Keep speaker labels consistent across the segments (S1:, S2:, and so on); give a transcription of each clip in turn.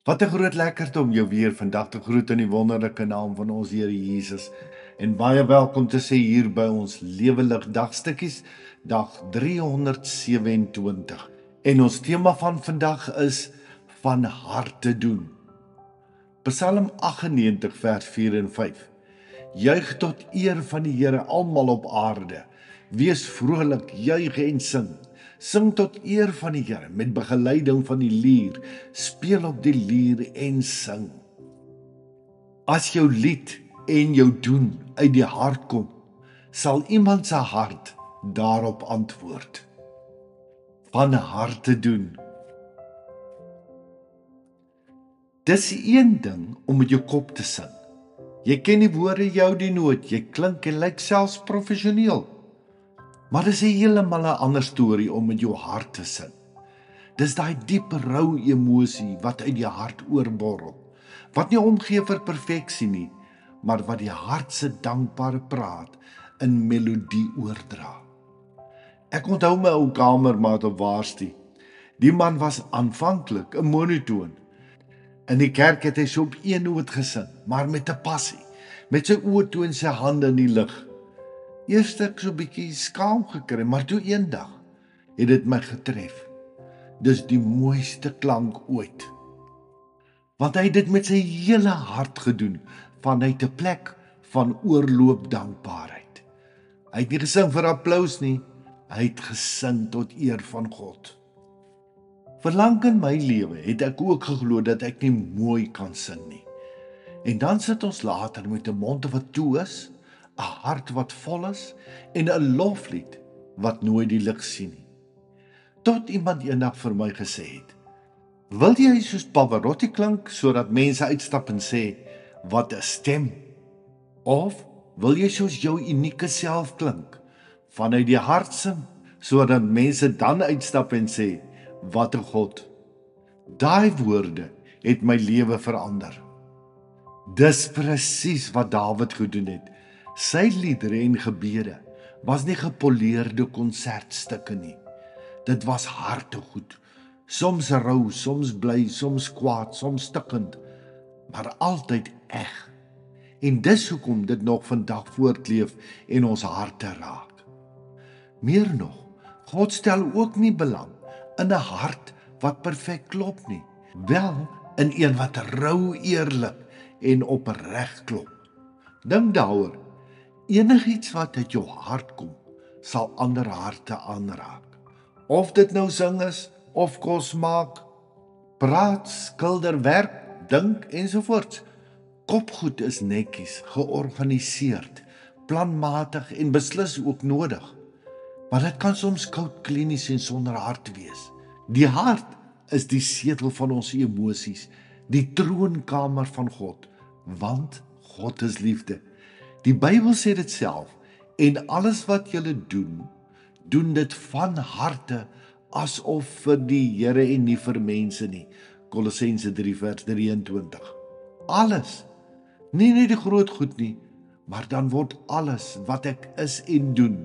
S1: Wat 'n groot lekkerte om jou weer vandag te groet in die wonderlike naam van ons Here Jesus. En baie welkom te sê hier by ons Lewelig dagstukkies, dag 327. En ons tema van vandag is van harte doen. Psalm 98 vers 4 en 5. Juig tot eer van die Here almal op aarde. Wees vrolik, juig en sing. Sing tot eer van die Here met begeleiding van die lier. Speel op die lier en sing. As jou lied en jou doen uit die hart kom, sal iemand se hart daarop antwoord. Van harte doen. Dis een ding om met jou kop te sing. Jy ken die woorde, jou die noot, jy klink en lyk selfs professioneel. Maar dis 'n heeltemal 'n ander storie om met jou hart te sing. Dis daai diep rou emosie wat uit die hart oorborrel, wat nie omgee vir perfeksie nie, maar wat die hart se dankbare praat in melodie oordra. Ek onthou my ou kamermaat op Waarstie. Die man was aanvanklik 'n monotoon. In die kerk het hy so op een noot gesing, maar met 'n passie, met sy oë toe en sy hande in die lug. Eers ek so 'n bietjie skaam gekry, maar toe eendag het dit my getref. Dis die mooiste klank ooit. Want hy het dit met sy hele hart gedoen, vanuit 'n plek van oorloop dankbaarheid. Hy het nie gesing vir applous nie, hy het gesing tot eer van God. Verlang in my lewe het ek ook geglo dat ek nie mooi kan sing nie. En dan sit ons later met 'n mond wat toe is, 'n hart wat vol is en 'n loflied wat nooit die lig sien nie. Tot iemand eendag vir my gesê het: "Wil jy soos Pavarotti klink sodat mense uitstap en sê, wat 'n stem? Of wil jy soos jou unieke self klink, vanuit die hart sing sodat mense dan uitstap en sê, wat 'n God?" Daai woorde het my lewe verander. Dis presies wat Dawid gedoen het. Sy liedere en gebede was nie gepoleerde konsertstukke nie. Dit was hartegoed, soms rou, soms bly, soms kwaad, soms stikkend, maar altyd eg. En dis hoekom dit nog vandag voortleef en ons harte raak. Meer nog, God stel ook nie belang in 'n hart wat perfek klop nie, wel in een wat rou, eerlik en opreg klop. Dink daaroor, enigiets wat uit jou hart kom, sal ander harte aanraak. Of dit nou sing is, of kos maak, praat, skilder, werk, dink ensovoorts. Kopgoed is netjies, georganiseerd, planmatig en beslis ook nodig. Maar dit kan soms koud, klinies en sonder hart wees. Die hart is die setel van ons emosies, die troonkamer van God, want God is liefde. Die Bybel sê dit self, en alles wat julle doen, doen dit van harte, asof vir die Here en nie vir mense nie. Kolossense 3 vers 23. Alles, nie net die groot goed nie, maar dan word alles wat ek is en doen,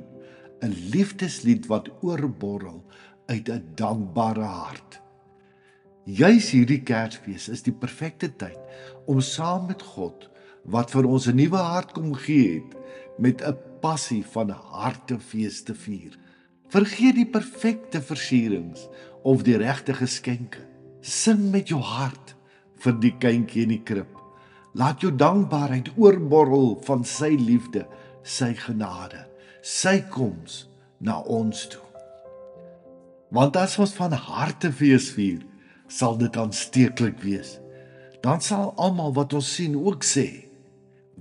S1: 'n liefdeslied wat oorborrel uit 'n dankbare hart. Juis hierdie Kersfees is die perfekte tyd om saam met God, wat vir ons 'n nuwe hart kom gee het, met 'n passie van hartefees te vier. Vergeet die perfekte versierings of die regte geskenke. Sing met jou hart vir die kindjie in die krib. Laat jou dankbaarheid oorborrel van sy liefde, sy genade, sy koms na ons toe. Want as ons van harte fees vier, sal dit aansteeklik wees. Dan sal almal wat ons sien ook sê,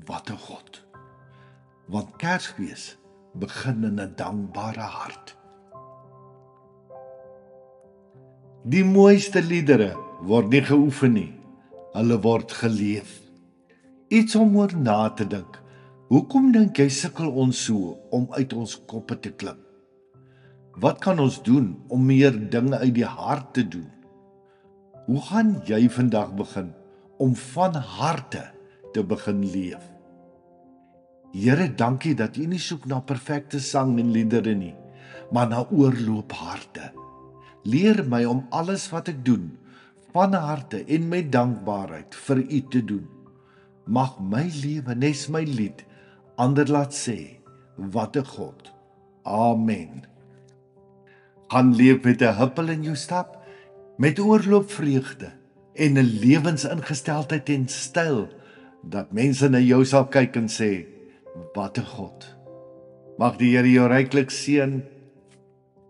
S1: wat 'n God. Want Kersfees begin in 'n dankbare hart. Die mooiste liedere word nie geoefen nie, hulle word geleef. Iets om oor na te dink. Hoekom dink jy sukkel ons so om uit ons koppe te klim? Wat kan ons doen om meer dinge uit die hart te doen? Hoe gaan jy vandag begin om van harte te begin leef? Here, dankie dat U nie soek na perfekte sang en liedere nie, maar na oorloop harte. Leer my om alles wat ek doen van harte en met dankbaarheid vir U te doen. Mag my lewe nes my lied ander laat sê, wat 'n God. Amen. Gaan leef met 'n huppel in jou stap, met oorloop vreugde en 'n lewensingesteldheid en styl, dat mense na jou sal kyk en sê, wat 'n God. Mag die Here jou ryklik seën.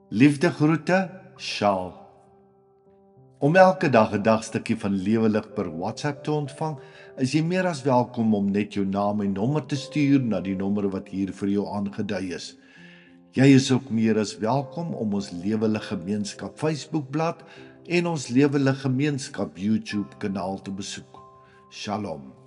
S1: Liefde groete, Shaal. Om elke dag 'n dagstukkie van Lewe Lig per WhatsApp te ontvang, is jy meer as welkom om net jou naam en nommer te stuur na die nommer wat hier vir jou aangedui is. Jy is ook meer as welkom om ons Lewe Lig Gemeenskap Facebookblad en ons Lewe Lig Gemeenskap YouTube kanaal te besoek. Shalom.